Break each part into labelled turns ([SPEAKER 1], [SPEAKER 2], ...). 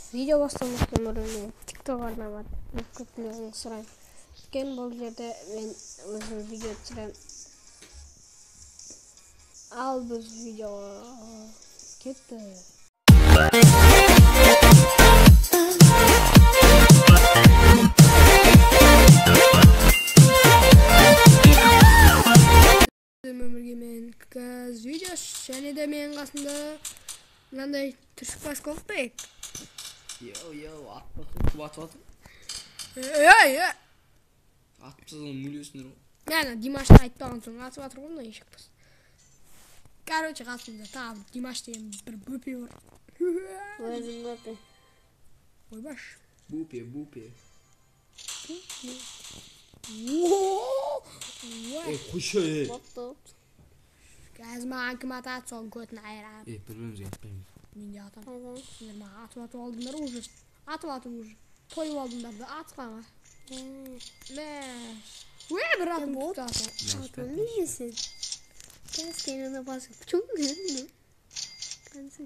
[SPEAKER 1] Видео бастамастан бұрын TikTok арнама көптілерін сұраймын. Өйткені бұл жерде мен өзім видео түсіремін. Ал біз видеоға кетті. Өмірге мен кәз видео және де мен қасында мынандай түршік басқалық бек.
[SPEAKER 2] Атпасың, атып. Атпасың, мүлесіңдер ғой.
[SPEAKER 1] Яна, Димашты айтпаған соң атып атыр ғой, мына ешек бас. Короче, қасымда тағы Димаш деген бір бөпе бар.
[SPEAKER 3] Өзің бөпе.
[SPEAKER 1] Ойбаш.
[SPEAKER 2] Бөпе.
[SPEAKER 1] Ой.
[SPEAKER 2] Қойшы,
[SPEAKER 1] Кәз маған кім атады, соң көтін айырам.
[SPEAKER 2] бір-бірімізге атпаймыз.
[SPEAKER 1] Мен де атам. Сендер маған атып алдыңдар уже. Атып уже. Тойып алдыңдар да атқанға. Бір атым күтті атам.
[SPEAKER 3] Атым неймесін? Кәз кенені басып чоң көрінді. Қансы.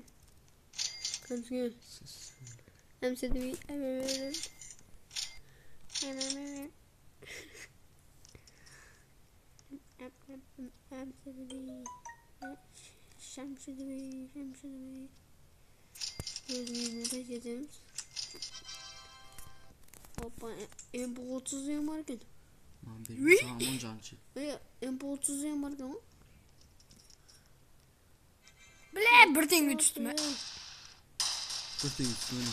[SPEAKER 3] Әмседі әмемерін. Şamşıdıvi. Gözümüzü de gezemiz. Hoppa, MP30'luyum varken.
[SPEAKER 2] Lan benim sağımın cançı.
[SPEAKER 3] MP30'luyum varken o.
[SPEAKER 1] Bile bir tenge düştü mü?
[SPEAKER 2] Köfte gitsin öyle.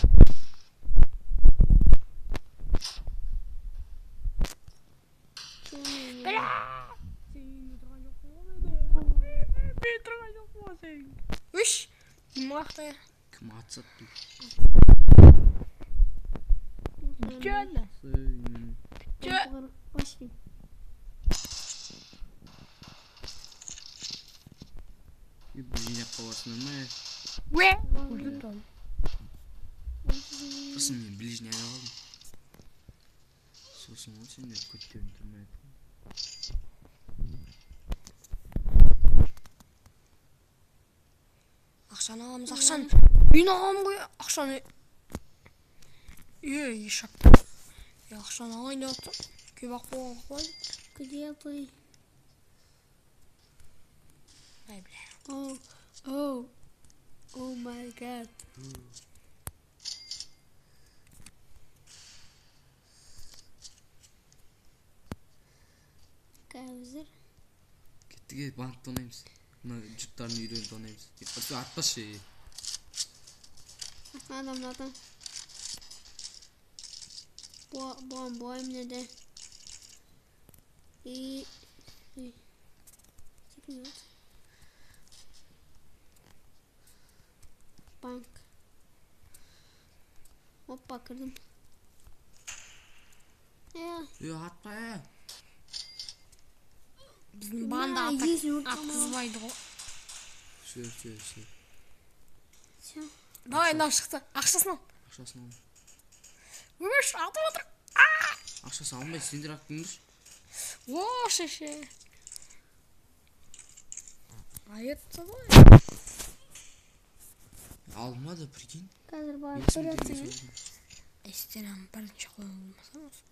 [SPEAKER 1] Bile! Üş! Kim vakti?
[SPEAKER 2] Kim atsat değil.
[SPEAKER 1] Gönle.
[SPEAKER 3] Başlayayım.
[SPEAKER 2] Bir yine kovasın ama ya.
[SPEAKER 1] Ve? Vurdum tam.
[SPEAKER 2] Kısım ya bilijine alalım. Sosun olsun da kötü yöntemler.
[SPEAKER 1] Ақшаны аламыз, ақшаны. Мен ағам ғой, ақшаны. Ешак. Ақшаны ағайын атты. Көп ақ болған қой.
[SPEAKER 3] Где ты?
[SPEAKER 1] Ай, бля.
[SPEAKER 3] Oh my god. Қазір.
[SPEAKER 2] Kettik bant donayımız. Buna cütlerini yürüyün donayımız. Atma şeyi.
[SPEAKER 3] Adamlardan. Bu emne de. İyi. Çıkmıyor. Bank. Hoppa kırdım.
[SPEAKER 2] Yo atma ya.
[SPEAKER 1] Bizim banda atқызбайды ғой.
[SPEAKER 2] Şey.
[SPEAKER 1] Давай, мынау шықты. Ақшасын ал.
[SPEAKER 2] Ақшасын ал.
[SPEAKER 1] Өш, атып отыр.
[SPEAKER 2] Ақшасын алмай сендер аттыңдар.
[SPEAKER 1] О, шеше. Айытты ғой.
[SPEAKER 2] Almadı prikин.
[SPEAKER 3] Қазір барып көресің.
[SPEAKER 1] Естенем бірінші қойын болмаса осы.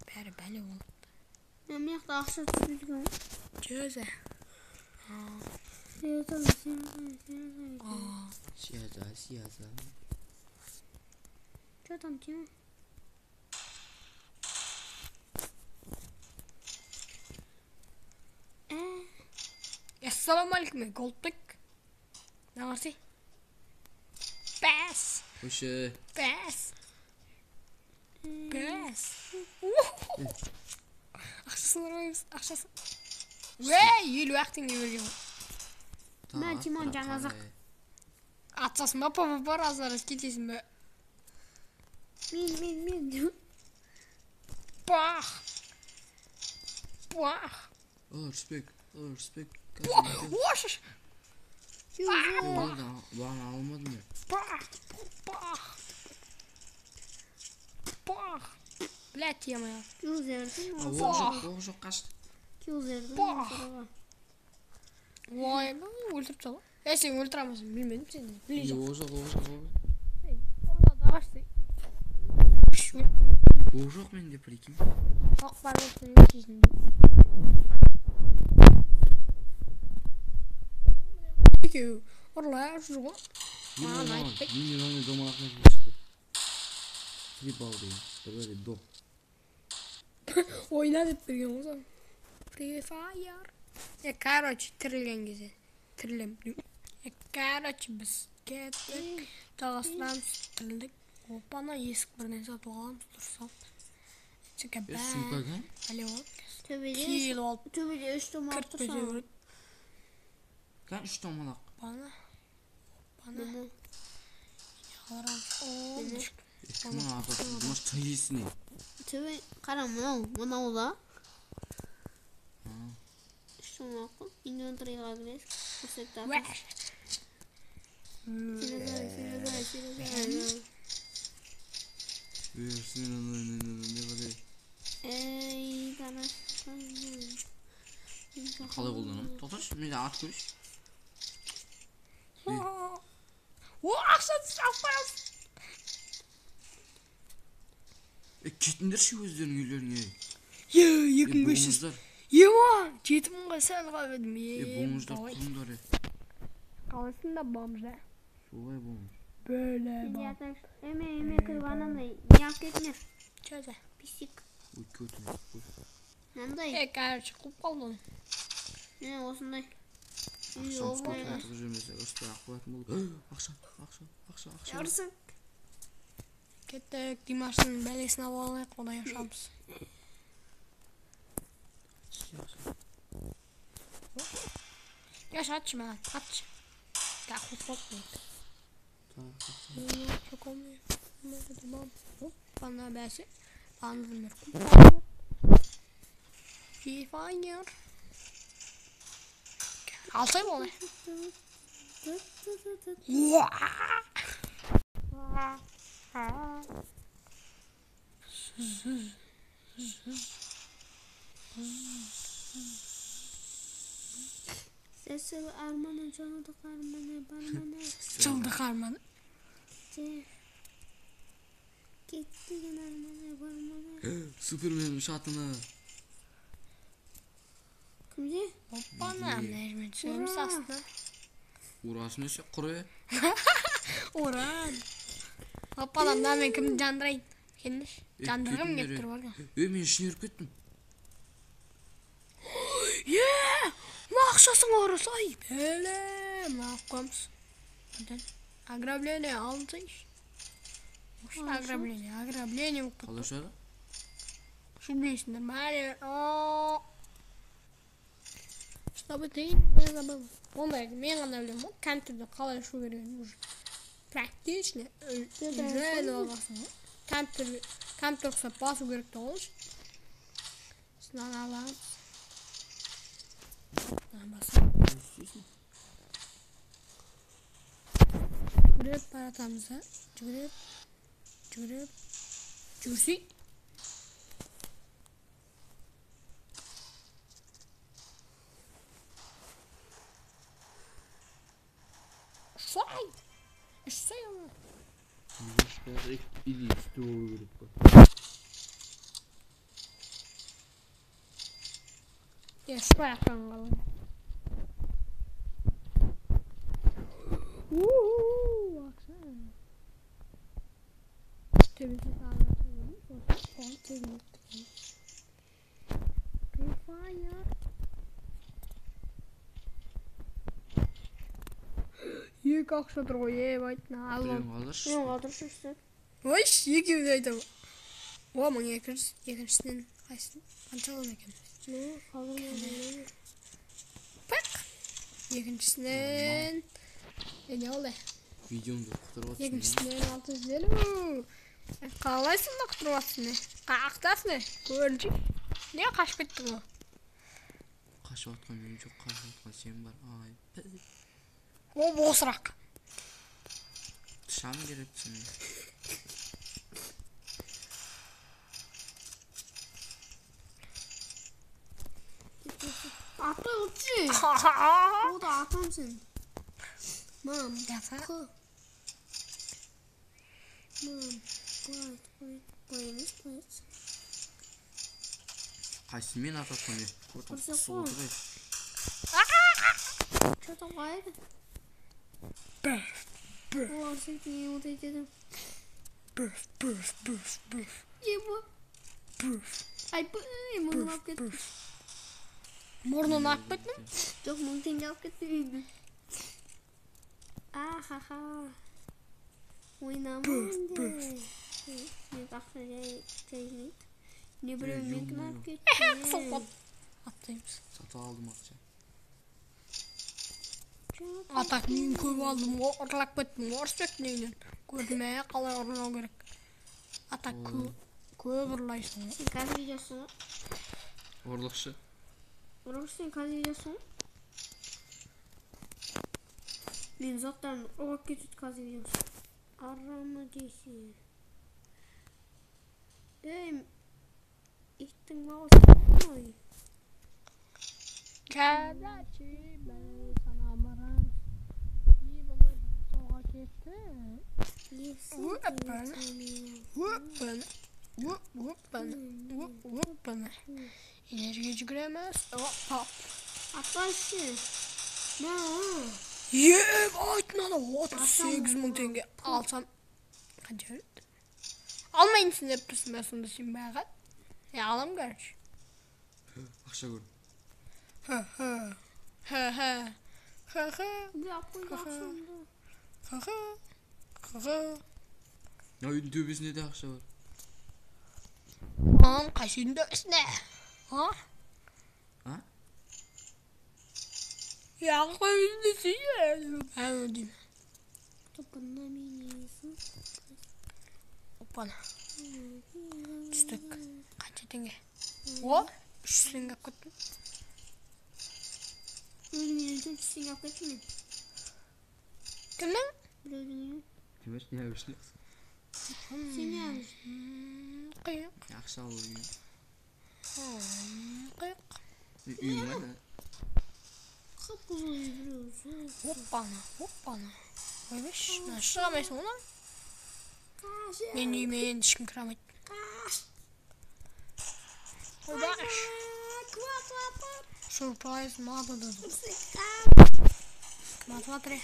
[SPEAKER 1] Бәрі бәле болды.
[SPEAKER 3] Мен мияқта ақша түзілген.
[SPEAKER 1] Жөзі.
[SPEAKER 2] Сияза.
[SPEAKER 3] Что там, Тима?
[SPEAKER 1] Ассалаумағалейкум, Голдбек. Ne var şey? Bas.
[SPEAKER 2] Hoşça.
[SPEAKER 1] Bas. Ақшасын ұрмаймыз, ақшасын. Елу ақтың берген.
[SPEAKER 3] Мен Тимон жаназақ.
[SPEAKER 1] Атсасын ба, папа разарыз кетесің бе?
[SPEAKER 3] Мен.
[SPEAKER 1] Бах.
[SPEAKER 2] Respekt.
[SPEAKER 1] Ош.
[SPEAKER 2] Bana almadın ya.
[SPEAKER 1] Бах. Блядь, ема.
[SPEAKER 3] Юзердің.
[SPEAKER 2] Оқ жоқ қашты.
[SPEAKER 3] Юзердің.
[SPEAKER 1] Ой, өлтіріп тал. Сен өлтірамысың, білмедім сені.
[SPEAKER 2] Оқ жоқ.
[SPEAKER 1] Ей, Başlayın.
[SPEAKER 2] Bu yok mende prikim.
[SPEAKER 1] Bak ben de senin çizdim. Peki. Oraya şuraya.
[SPEAKER 2] Yine
[SPEAKER 1] Night
[SPEAKER 2] lan.
[SPEAKER 1] Pick.
[SPEAKER 2] Yine lan domalakla çıktı. Flip aldayım. Böyle do.
[SPEAKER 1] Oyna deyip durgan o zaman. Free Fire. Короче, тірлен кезде. Тірлем. Короче, біз кеттік. Тағысынан тірлдік. Опана есік бірден сатып аламыз тұрсам. Чеке
[SPEAKER 2] Сумка га?
[SPEAKER 1] Әлі от.
[SPEAKER 3] Төбеде
[SPEAKER 1] Киел алып.
[SPEAKER 3] төбеде 3 томар
[SPEAKER 1] Кірт көзе
[SPEAKER 3] тұрсам.
[SPEAKER 1] көреді.
[SPEAKER 2] Kan 3 domalak.
[SPEAKER 1] Бана. Бана.
[SPEAKER 3] Міне.
[SPEAKER 1] Аларам. О,
[SPEAKER 3] Міне.
[SPEAKER 1] düşük.
[SPEAKER 2] Кімін апа? Думаш тайесіне.
[SPEAKER 3] Төбе қара мынау да. 3 томар қой. Инвентарьға кіресіз. Көрсетті
[SPEAKER 1] Вәш.
[SPEAKER 2] Ne kadar?
[SPEAKER 3] Ey bana.
[SPEAKER 2] Қалай қолданам? Тоқташы, мен ат көріш.
[SPEAKER 1] О, ақша түсіп барасыз.
[SPEAKER 2] Кетіндерші өздерінің үйлеріне.
[SPEAKER 1] Екі мың 500. Ема, 7.000-ға сәл қалбедім.
[SPEAKER 2] Болыңыздар, құрыңдар.
[SPEAKER 1] Қаласында бомжда.
[SPEAKER 2] Солай болыңыз.
[SPEAKER 1] Бөлі бом.
[SPEAKER 3] Эме кіріп анандай неғып кетіне.
[SPEAKER 1] Чөзі.
[SPEAKER 3] Писик.
[SPEAKER 2] Ой, көтіне.
[SPEAKER 3] Мынандай.
[SPEAKER 1] Короче, құп қалды оны.
[SPEAKER 3] Міне осындай. Үй
[SPEAKER 2] Ақшам
[SPEAKER 3] осындай.
[SPEAKER 2] спартатығы жүрмесе, ұрыспай ақ қоятын болды. Ақша.
[SPEAKER 3] Жарсың.
[SPEAKER 1] Кеттік, Димаштың бәлесін алып алайық, одан yaşамыз. Яш, атшы маған, атшы. Так, құп болды. Çok olmuyor. Bana bence anlamıyor. Fire. Altay mı oluyor?
[SPEAKER 3] Sesi Arman'ın canı da Arman'ı barmanı.
[SPEAKER 1] Çıldık Arman'ı.
[SPEAKER 3] Gitti yine Arman'ı barmanı.
[SPEAKER 2] Superman şatına.
[SPEAKER 3] Kimce?
[SPEAKER 1] Hoppa ne Mehmet söylemiş aslında.
[SPEAKER 2] Uğraşın eşe kuraya.
[SPEAKER 1] Uğran. Hoppa lan ben kim candırayım. Kendiş. Candırım getir var ya.
[SPEAKER 2] Men işini yürüp kettim.
[SPEAKER 1] Yeah! Ne akşasın orası ay. Böyle. Ne yapmamız? Ограбление aldı iş. Ограбление.
[SPEAKER 2] Қалай шады?
[SPEAKER 1] Şu bilirsinler bari. Чтобы ты не забыл. Ондай мен ғана білемін ғой компьютерде қалай ашу керегін уже практично реально алғансың ғой компьютер ұқсап басу керек те ғой сосын аламыз жүгіріп бара жатамыз да жүгірсей Şay ama. Ya şu ayaktan kalın. Baksana. Temizlik ağırlatabilir. Sonra temizlik. Fire. Екі ақша тұр ғой, айтына алып.
[SPEAKER 2] Біреуін
[SPEAKER 3] Қалдыршы үсті.
[SPEAKER 1] Ой, екеуді айтамын. О, мың екіншісінен қайсын? Қанша алам екен?
[SPEAKER 3] Қалдырмайды.
[SPEAKER 1] Пәк! Екіншісінен... Не олай?
[SPEAKER 2] Видеомды құтырып атсың.
[SPEAKER 1] Екіншісінен 650. Қалайсың да құтырып атсың? Қақтасың? Көрінші. Не қашып кеттің ғой?
[SPEAKER 2] Қашып атқан мен жоқ, қашып атқан сен бар. Ай,
[SPEAKER 1] О, босырақ.
[SPEAKER 2] Шам керек сен.
[SPEAKER 3] Ата ұтшы. О да атамсың. Мам.
[SPEAKER 1] Яса.
[SPEAKER 3] Мам. Koyamız.
[SPEAKER 2] Qaysi men atatgan ey.
[SPEAKER 3] Qursa
[SPEAKER 2] Qursa
[SPEAKER 3] qo'y.
[SPEAKER 2] o'tiray.
[SPEAKER 3] Что такое?
[SPEAKER 1] Böf, böf,
[SPEAKER 3] Вот эти вот эти.
[SPEAKER 1] böf, böf, böf, böf,
[SPEAKER 3] Его.
[SPEAKER 1] böf,
[SPEAKER 3] Ay bu bunu laf ketdi.
[SPEAKER 1] böf. Murnunu akıp kettin mi?
[SPEAKER 3] Жоқ, мың теңге алып кетті үйге. Ахаха. Ойнамайын де. Мен ақша жайылайды. Не біреу менікін алып кетті.
[SPEAKER 1] Sopat. Atlayımız.
[SPEAKER 2] Satı aldım akça.
[SPEAKER 1] Atak neyin köp aldım, orlak kettim, orsak neyin. Görmeye kalay orlaw gerek. Atak köp orlaysın.
[SPEAKER 3] Сен қазір видеосың ғой?
[SPEAKER 2] Orluqçı.
[SPEAKER 3] Ұрғыш сен қазір видеосың ғой? Мен заттарын ұғып кетеді қазір видеосы. Арама дейсің. Иттің мауысы ғой.
[SPEAKER 1] Kadachi ben sana amaran. İyi bana soğa gitti. Вуппана. Enerji giremez. Hop.
[SPEAKER 3] Atlarsın. Ne o?
[SPEAKER 1] Yem aytmalı. 38.000 tenge alsam. Kaçır. Almayın siz yapıyorsun ben sonunda şimdi ben. Ya alam görüş.
[SPEAKER 2] Akça gör.
[SPEAKER 1] Hı hı. Hı hı. Hı hı.
[SPEAKER 3] Bir akıllı akşamda.
[SPEAKER 1] Hı hı. Hı hı.
[SPEAKER 2] Ya uyun töbesinde de akça var.
[SPEAKER 1] Lan kaşın dövesine. Ha?
[SPEAKER 2] Ha?
[SPEAKER 1] Ya koyun ya. Ben ödeyim.
[SPEAKER 3] Topuna miniyorsun.
[SPEAKER 1] Hoppana. Düştük. Kaç tenge? O? 300 tenge koydum.
[SPEAKER 3] Ölümünüzün çizsin yapmak mı?
[SPEAKER 1] Kim lan?
[SPEAKER 3] Bir ölümünü.
[SPEAKER 2] Demek ne yapıyorsun?
[SPEAKER 3] Sen ne yapıyorsun?
[SPEAKER 1] Kıyık.
[SPEAKER 2] Akça alır uyun.
[SPEAKER 1] Kıyık.
[SPEAKER 2] Uyun var da.
[SPEAKER 3] Kapılı uyduruyorsun.
[SPEAKER 1] Hoppana. Oymuş. Nasıl çıkamayısın ona?
[SPEAKER 3] Kaşı.
[SPEAKER 1] Ben yemeğin dişkim kıramayın.
[SPEAKER 3] Kaş.
[SPEAKER 1] Oybaş.
[SPEAKER 3] Kvat.
[SPEAKER 1] Surprise mağdur. Matmatre.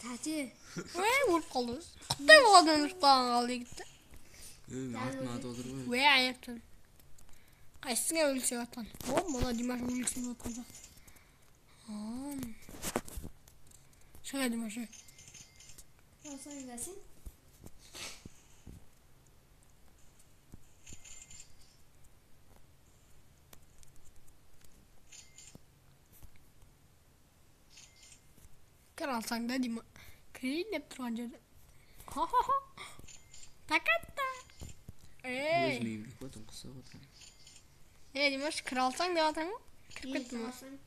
[SPEAKER 3] Tati.
[SPEAKER 1] Ve vurup kaldınız. Kutay bu kadar uçtan kaldı gitti.
[SPEAKER 2] Atmadı olur böyle.
[SPEAKER 1] Ve ayaktan. Kaçsın ölüsü vatan. Oğlum bana Dimaş ölüsü vatan. Şöyle Dimaş'ı.
[SPEAKER 3] Nasıl güzelsin?
[SPEAKER 1] Kralsan da Dimaş. Kreyin hep turancada. Ha ha ha. Takatta. Ey.
[SPEAKER 2] Özmeyeyim bir koydum kısa koydum.
[SPEAKER 1] Dimaş kralsan da vatan mı?
[SPEAKER 3] İyi
[SPEAKER 1] Kırpet mi?
[SPEAKER 3] sağsın.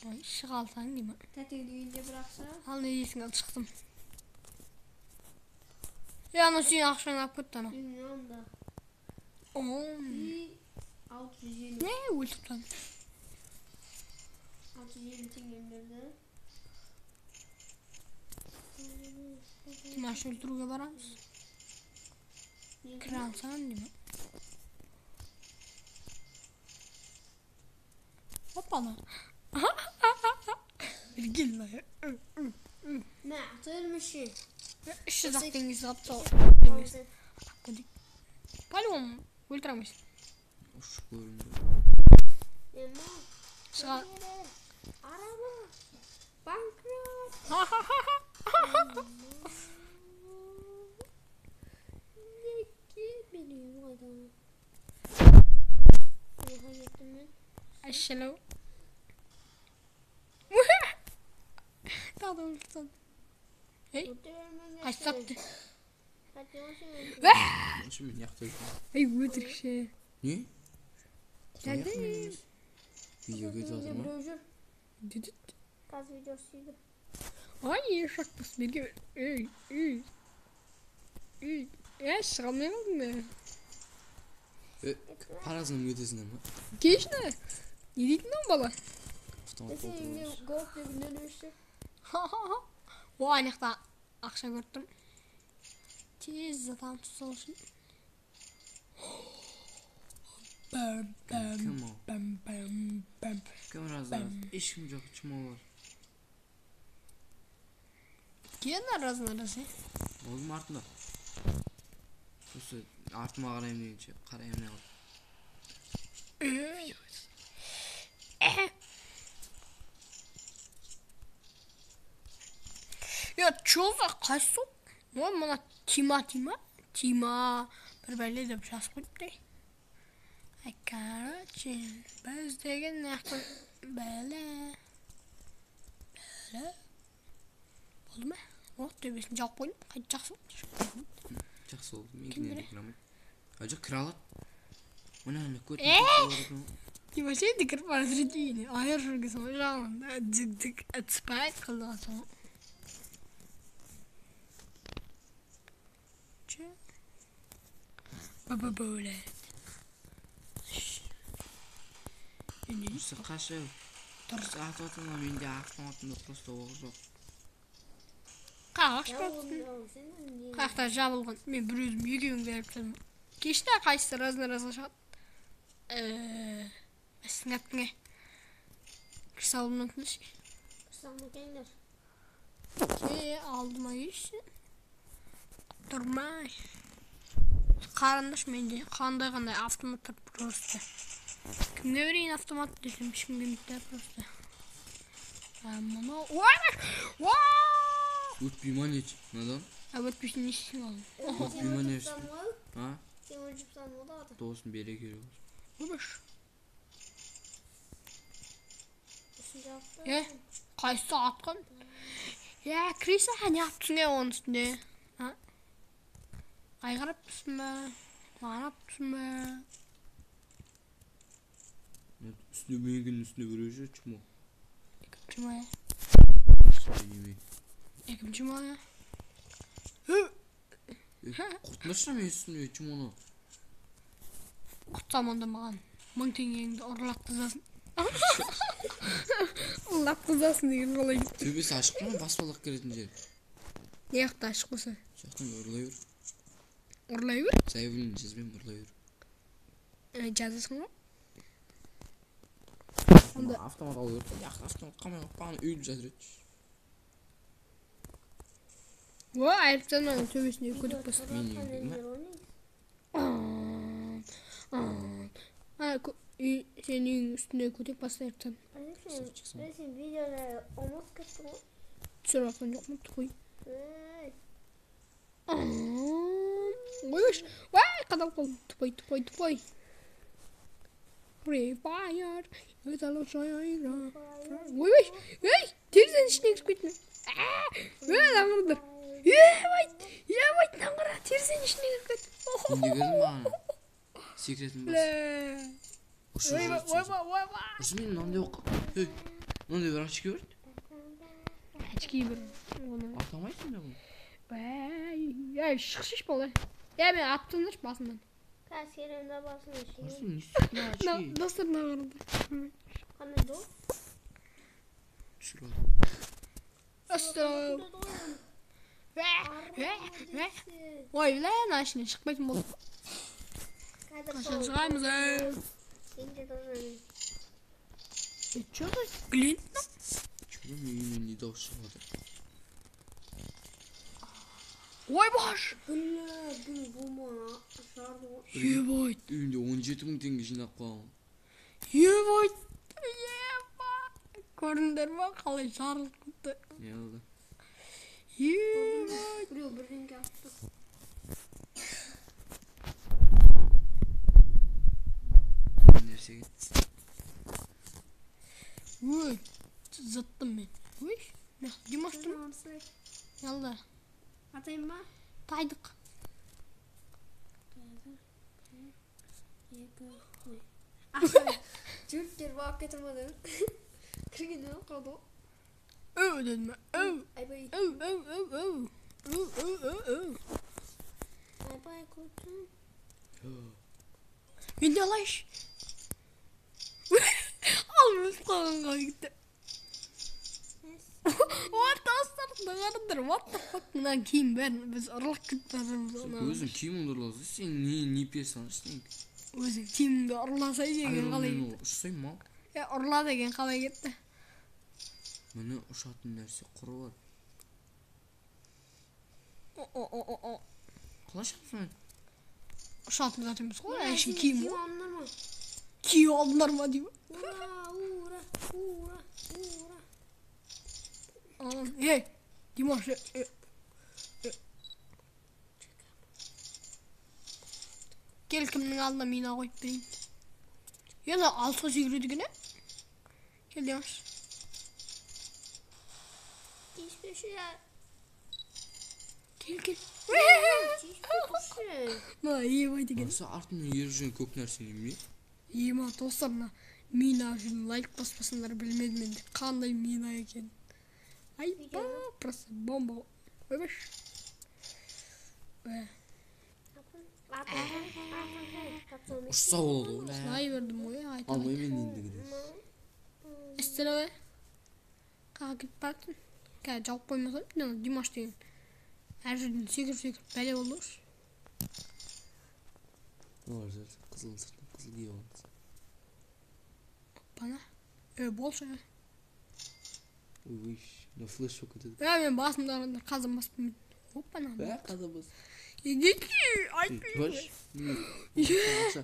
[SPEAKER 1] Ay şıkalsan Dimaş.
[SPEAKER 3] Tati düğünde bıraksa.
[SPEAKER 1] Al ne iyisin al çıktım. Ya nasıl yine akşam yapıp da.
[SPEAKER 3] Bilmiyorum da.
[SPEAKER 1] Oğlum.
[SPEAKER 3] 620.
[SPEAKER 1] Ne ulti lan?
[SPEAKER 3] 620 tengimlerdi.
[SPEAKER 1] Dimaş öldürüge varar mısın? Kral sen değil mi? Hoppala. Bir gel lan.
[SPEAKER 3] Ne atırmışsın?
[SPEAKER 1] Şu zaten zapta.
[SPEAKER 3] Neyse.
[SPEAKER 1] Palom. Ultramış.
[SPEAKER 2] Hoş göründü.
[SPEAKER 3] Emma.
[SPEAKER 1] Sağ.
[SPEAKER 3] Araba. Bankrot.
[SPEAKER 1] Ha ha ha ha.
[SPEAKER 3] Ne ki benim adam. Oha gittim ben.
[SPEAKER 1] Aşağıya. Daha da ultrasan. Hey. Kaç sattı?
[SPEAKER 3] Hadi olsun.
[SPEAKER 2] Şimdi yaktı.
[SPEAKER 1] Hey götür şey.
[SPEAKER 2] Niye?
[SPEAKER 1] Geldi.
[SPEAKER 2] Video kötü adam ha.
[SPEAKER 3] Brojur.
[SPEAKER 1] Düdüt.
[SPEAKER 3] Gaz videosuydu.
[SPEAKER 1] Ay yaşak bas beni. Ey. Ya şamayalım mı?
[SPEAKER 2] Parasını mı ödesin ama?
[SPEAKER 1] Geç ne? Yedik mi baba?
[SPEAKER 2] Tutamam
[SPEAKER 3] Senin
[SPEAKER 2] oturmuş.
[SPEAKER 3] golf bir dönüştü.
[SPEAKER 1] O aynıkta akşam gördüm. Tez adamsız olsun. Bam bam
[SPEAKER 2] Kim o?
[SPEAKER 1] bam bam bam.
[SPEAKER 2] Kim razı? İşim yok çimo var.
[SPEAKER 1] Kiyenler razı.
[SPEAKER 2] Oğlum artma. Sosu artma qarayım deyince qarayım ne oldu?
[SPEAKER 1] Ya çoğuza kaçsın? Ne var bana tima. Bir belli de bir şey koyup değil. Ay kardeşim. Biz degen ne yapalım? Böyle. Oldu mu? Oh tövbesin cevap koyun. Kaçacaksın.
[SPEAKER 2] Жақсы oldu.
[SPEAKER 1] Kim
[SPEAKER 2] Мен
[SPEAKER 1] bilir?
[SPEAKER 2] реклама. Acı kralı. O ne anne kötü.
[SPEAKER 1] Типа şey дикер паразитini. Ayar şurgası mı? Şağın. Dik atspay kıldı sonra. Baba böyle.
[SPEAKER 2] Осы қашы. Saat atımla менде автоматында просто оғы жоқ.
[SPEAKER 1] Қағаш
[SPEAKER 3] Ya
[SPEAKER 1] бапсың.
[SPEAKER 3] oğlum sen de niye?
[SPEAKER 1] Қақта жабылған. Мен бір өзім екеуін беріп тұрмын. Кешті қайсысы разына шығады. Сің аттыңа. Кіріс алдымнан тыныш.
[SPEAKER 3] Sana gelir.
[SPEAKER 1] Алдыма келші. Тұрмай. Қарындаш менде қандай автоматтар просто. Кімге берейін автомат десем ешкім келмейді просто. Мұны...
[SPEAKER 2] Өтпейм анеч. Надан?
[SPEAKER 1] Өтпейсін не істейсің алдым.
[SPEAKER 2] Өтпейм анеч. Ha?
[SPEAKER 3] Sen ucup sanmadı adı.
[SPEAKER 2] Досын бере керек.
[SPEAKER 1] Өбіш.
[SPEAKER 3] Üçüncü hafta.
[SPEAKER 1] Қайсы атқан? Крисі не аптың оның үстінде? Айғарап тұрсың ба? Мағарап тұрсың ба?
[SPEAKER 2] Üstüne beygin üstüne böyle çıkma.
[SPEAKER 1] Екінші мая.
[SPEAKER 2] Söyleyeyim.
[SPEAKER 1] Екінші мая.
[SPEAKER 2] Kurtulmuşlar mı üstüne çıkma onu?
[SPEAKER 1] Құтсам онда маған 1000 теңгеңді ұрлап қызасын. Ұрлап қызасын деген қалай кетті.
[SPEAKER 2] Төбесі ашық мı? Баспалақ керетін жер.
[SPEAKER 1] Не жақта ашық болса?
[SPEAKER 2] Жақтан ұрлай бер.
[SPEAKER 1] Ұрлай бер?
[SPEAKER 2] Заявление жазбайым ұрлай бер.
[SPEAKER 1] Жазасың ба?
[SPEAKER 2] Автомат алып бер. Яқты автомат қамай қапқан үйіліп жатыр еді.
[SPEAKER 1] Айыптан төбесіне көтіп басып.
[SPEAKER 2] Мен еңбегім
[SPEAKER 1] Senin үйің üstüne көтеп басып айыптан.
[SPEAKER 3] Resim videoları olmaz kısmı.
[SPEAKER 1] Түсіріп атқан жоқ ма? Тұқой. Қадам қалдым. Тұпай. Free Fire. Терезенің ішіне кіріп кетті ме? Наңғырдыр. Наңғыра. Терезенің ішіне кіріп кетті.
[SPEAKER 2] Менде көрдің маған? Секретім бас. Ұрсы мен мынандай оқ. Мынандай бір очки берді.
[SPEAKER 1] Очки бір.
[SPEAKER 2] Атамайсың да бұл.
[SPEAKER 1] Шықшыш болды. Мен аттыңдырш басымдан.
[SPEAKER 3] Kaç yerimde basmış.
[SPEAKER 2] Ұрсы не істедің очки?
[SPEAKER 1] Достарына қарады.
[SPEAKER 3] Kanı do.
[SPEAKER 2] Түсір
[SPEAKER 1] Астау. Ой, ана ішіне шықпайтын болды. Қашан шығаймыз
[SPEAKER 3] Сенде тоже.
[SPEAKER 1] Че ғой? Глент?
[SPEAKER 2] Чего мен не дауыс шығады?
[SPEAKER 1] Ой, баш!
[SPEAKER 3] Бұл бумана шарды.
[SPEAKER 1] Ебать!
[SPEAKER 2] Үйінде 17.000 теңге жинап қалған.
[SPEAKER 1] Ебать! Көрдіңдер ма? Қалай жарылып кетті.
[SPEAKER 2] Не oldu?
[SPEAKER 1] Ебать!
[SPEAKER 3] Buraya bir renk yaptı.
[SPEAKER 2] Nereye git?
[SPEAKER 1] Ой! Заттым мен. Ой! Димаштың. Ялда.
[SPEAKER 3] Atayım mı?
[SPEAKER 1] Тайдық.
[SPEAKER 3] Türkler bak getirmedin. Kırgın yok kaldı.
[SPEAKER 1] Dedim mi?
[SPEAKER 3] Ay bay. Ay bay kurtun.
[SPEAKER 1] Мен де алайшы. Алып қалғанға кетті. What dostlar dağırdır. What the fuck? Bundan kim ben? Biz ırlak gitmedimiz ona.
[SPEAKER 2] Өзің киім ұндырлазы, сен не пьесан іштен?
[SPEAKER 1] Өзі kimdi ırlasay деген қалай
[SPEAKER 2] Айрон
[SPEAKER 1] кетті.
[SPEAKER 2] ұшсай ма?
[SPEAKER 1] Ұрла деген қалай кетті.
[SPEAKER 2] Міне ұшатын нәрсе құры бар. Қалай шапсың?
[SPEAKER 1] Ұшатын зат емес қой. Әшін киім ғой.
[SPEAKER 3] Onlar mı?
[SPEAKER 1] Киім алдыңдар ма деймін. Ей, Димаш. Gel kimnin алдына мина қойып берейін. Енді алтыға секіреді екен, Gel Dimash.
[SPEAKER 3] Hiçbir şey.
[SPEAKER 1] Gel.
[SPEAKER 3] Hiçbir şey.
[SPEAKER 1] Мына ебай деген.
[SPEAKER 2] Осы артынан еріп жүрген көк нәрсе неме?
[SPEAKER 1] Ема достар, мына мина үшін лайк баспасаңдар білмедім енді қандай мина екен. Айба, просто бомба. Ойбаш.
[SPEAKER 2] Ұшса болады ғой.
[SPEAKER 1] Сылай бердім ғой, айтамын.
[SPEAKER 2] Алмаймен енді кіреді.
[SPEAKER 1] Істелі қаға кетіп бақтың. Кәді жауып қоймасам, Димаш деген. Әр жерден секіріп бәле болды ғой.
[SPEAKER 2] Олар жер қызыл сыртын қызыл киіп аламыз.
[SPEAKER 1] Бана. Болшы.
[SPEAKER 2] Ой, мына флеш болып кетеді.
[SPEAKER 1] Мен басымды арандар қазан баспын. Оппана.
[SPEAKER 2] Қаза бас.
[SPEAKER 1] Неге?
[SPEAKER 2] Баш. Ақша.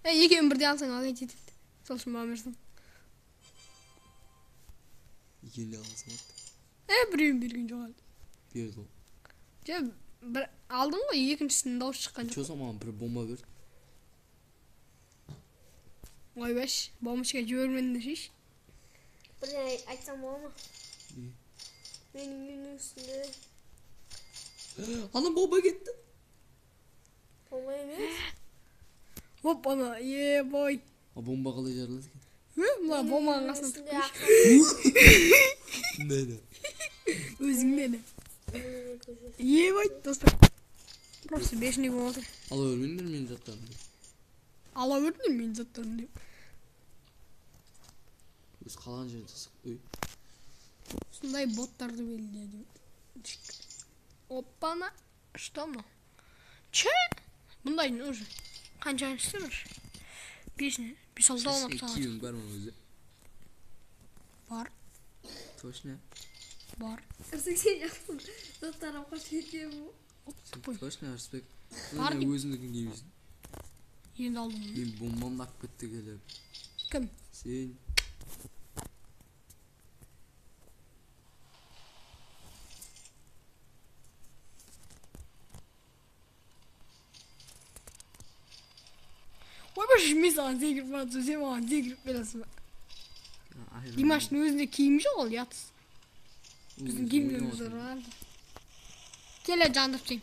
[SPEAKER 1] Екеуін бірде алсаң ал кетеді. Сол үшін маған берсің.
[SPEAKER 2] Екеуіне аласың ат.
[SPEAKER 1] Біреуін берген жоқ әлі.
[SPEAKER 2] Берді ол.
[SPEAKER 1] Алдың ғой, екіншісінің дауыс шыққан жоқ.
[SPEAKER 2] Чоса маған бір бомба берді.
[SPEAKER 1] Ойбаш, бомбашқа жібермедіңдер шеш.
[SPEAKER 3] Bir de açsam olur mu? Benim günün üstünde
[SPEAKER 2] Ana bomba gitti.
[SPEAKER 3] bomba yemeyiz.
[SPEAKER 1] Оппана, ебой.
[SPEAKER 2] Bomba қалай жарылады екен?
[SPEAKER 1] Мына бомбаның қасына
[SPEAKER 3] Üstünde
[SPEAKER 1] тықпеш.
[SPEAKER 2] Нені?
[SPEAKER 1] Өзің нені? Ебой, достар. Просто бешеный болып отыр.
[SPEAKER 2] Ала өрмеңдер менің заттарымды.
[SPEAKER 1] Ала өрдіңдер менің заттарым деп.
[SPEAKER 2] Өз қалған жерін тасып. Өй.
[SPEAKER 1] Сондай боттарды белгіледі. Оппана. Что мынау? Че? Бұндай не уже? Қанша істемір? 5-6 алмап сағат.
[SPEAKER 2] Киімің бар ма өзі?
[SPEAKER 1] Бар.
[SPEAKER 2] Точно.
[SPEAKER 1] Бар.
[SPEAKER 3] Kırsık şey yapsın. Zaten kaç ediyor bu.
[SPEAKER 2] Точно, Арысбек.
[SPEAKER 1] Бар
[SPEAKER 2] Мен
[SPEAKER 1] деп.
[SPEAKER 2] өзімдікін кимейсің.
[SPEAKER 1] Енді алдым.
[SPEAKER 2] Мен бомбамды алып кетті келіп.
[SPEAKER 1] Кім?
[SPEAKER 2] Сен.
[SPEAKER 1] Ойбаш, мен саған секіріп баратсың, сен маған секіріп бересің ба? Димаштың өзінде киім жоқ ол, ятыс. Біздің киімдеріміз бар. Келе жандып сен.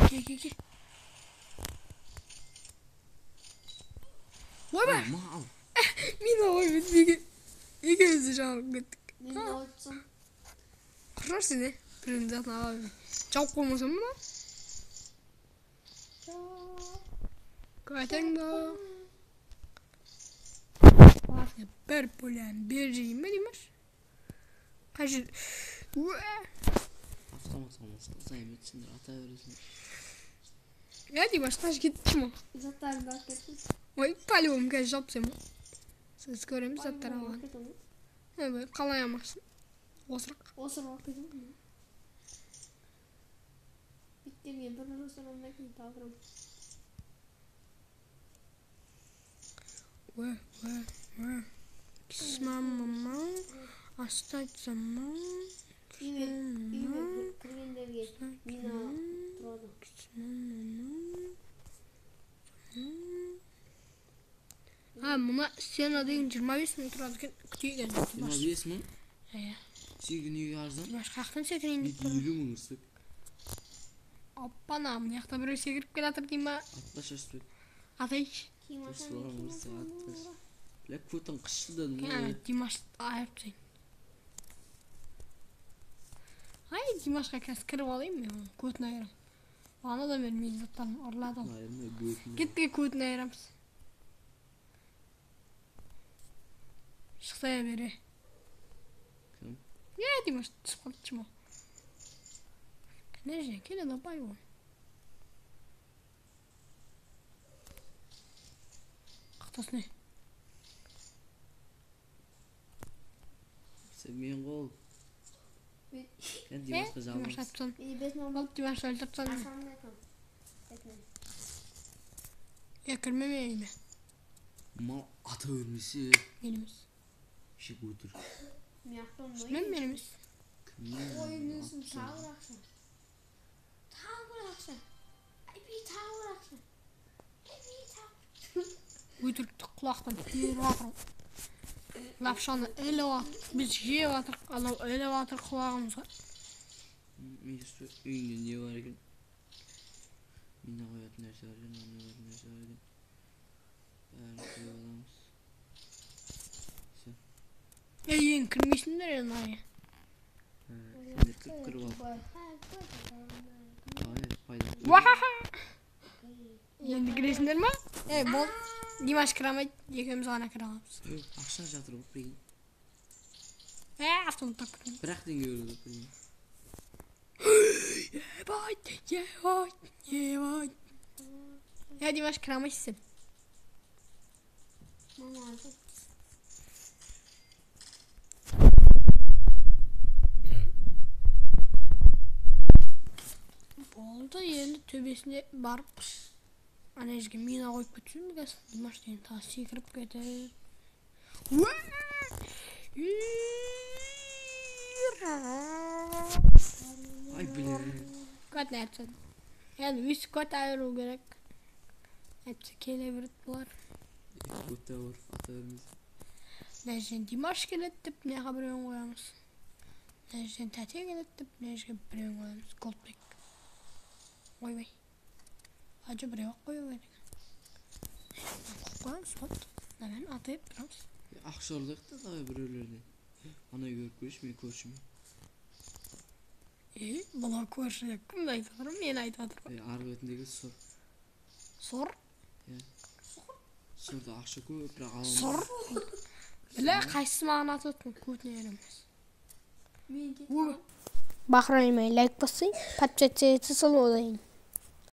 [SPEAKER 1] Ке. Ойбаш,
[SPEAKER 2] Мал.
[SPEAKER 1] мен ойбай неге екеумізді жауып кеттік.
[SPEAKER 3] Bir de açsam.
[SPEAKER 1] Құрар сен, бірінің затын ала бермей. Жауып қоймасам мына? Қайтаңда. Барға бір пөлән бер жейін бе Димаш? Қай жер?
[SPEAKER 2] Автомат алмаса займетсіңдер ата бересіңдер.
[SPEAKER 1] Димаш, қаш кетті ма?
[SPEAKER 3] Zaten bak ettim.
[SPEAKER 1] Ой, по-любому қазір жауып сен ма? Сіз көреміз заттар алған. Қалай амақсың? Осырақ.
[SPEAKER 3] Olsun vakit yok mu? Bittim ya. Ben onu sonra bakayım tavrım.
[SPEAKER 1] Мама, остать сама.
[SPEAKER 3] İyi kırgın devir. Mina тұрады.
[SPEAKER 1] Мына стена деген 25 мың тұрады екен. Күтейік енді.
[SPEAKER 2] 25 мың?
[SPEAKER 1] Иә.
[SPEAKER 2] Сен неге арзан?
[SPEAKER 1] Димаш, қаяқтан секірейін деп тұр.
[SPEAKER 2] 50 мың ұрсып.
[SPEAKER 1] Оппана, мына жақта біреу секіріп келатыр дей ма?
[SPEAKER 2] Атпаш Арысбек.
[SPEAKER 1] Атайшы.
[SPEAKER 3] Kim
[SPEAKER 2] Ұрсылған ұрсы атпаш. Ләк көтін қышылдадың ғой.
[SPEAKER 1] Димаш айыптайын. Ай, Димашқа қазір кіріп алайын мен көтін айырам. Ана да мен заттарын ұрлады ол.
[SPEAKER 2] Айырмай бөтін.
[SPEAKER 1] Кеттіге көтін айырамыз. Шықса бері.
[SPEAKER 2] Кім?
[SPEAKER 1] Димаш түсіп қалды чыма. Кінеже, келе допай ғой. Қақтасы не?
[SPEAKER 2] Sevmeyen gol. Ben
[SPEAKER 1] Димаш
[SPEAKER 2] Димашқа жалғыз.
[SPEAKER 1] айтыпсан.
[SPEAKER 3] Бес номер.
[SPEAKER 1] Ол Димаш өлтіртсан.
[SPEAKER 3] Ассалаумалейкум.
[SPEAKER 1] Кірмемейді.
[SPEAKER 2] Mal ata ölmesi.
[SPEAKER 1] Меніміз.
[SPEAKER 2] Şey götür.
[SPEAKER 1] Мен меніміз.
[SPEAKER 3] Oyunlusun tavır akşam. Tavır akşam. Ay bir tavır akşam. Ay bir tavır.
[SPEAKER 1] Өтірікті құлақтан періп атыр. Лапшаны іліп атыр. Біз жеп атыр. Анау іліп атыр құлағымызға.
[SPEAKER 2] Mesut үйünde ne var ekan? Mine koyatın нәрсе var ekan, mine koyatın нәрсе var ekan. Bәрін koyup alamız.
[SPEAKER 1] Ең кірмейсіңдер енді ая.
[SPEAKER 2] Sen de kırıp al. Hayır, fayda.
[SPEAKER 1] Уахаха! Енді кіресіңдер ма? Бол. Димаш кіре алмайды. Екеуміз ғана кіре аламыз.
[SPEAKER 2] Ақша жатыр ғой прикинь.
[SPEAKER 1] Автоматтап кірдім.
[SPEAKER 2] Бірақ теңге өрді прикинь.
[SPEAKER 1] Ебать. Димаш кіре алмайсың сен. Болды, енді төбесіне барып ана жерге мина қойып кетсем дегенсің. Димаш деген тағы секіріп кетеді.
[SPEAKER 2] Ay bile.
[SPEAKER 1] Көт нәрсен. Енді өсіп көт айыру керек. Әйтсе келе береді бұлар.
[SPEAKER 2] Өте ауыр, ата өрміз.
[SPEAKER 1] Нәжден Димаш келеді деп неға біреуін қоямыз. Нәжден тәте келеді деп нәжге біреуін қоямыз. Голдбек. Ойбай. Acı buraya koyuyor. Koyalım spot. Hemen atayıp biraz.
[SPEAKER 2] Akşarlık da tabi birilerde. Ana görüp görüşmüyor.
[SPEAKER 1] Bana koşacak. Kim aytadır? Men aytadır.
[SPEAKER 2] Argıtındaki sor.
[SPEAKER 1] Sor?
[SPEAKER 2] Sorda akşa köp бірақ аламыз.
[SPEAKER 1] Sor? Бля, қайсысы маған ататын? Көтіне ереміз. Бақыраймай лайк бассай, подписаться етсін олайын.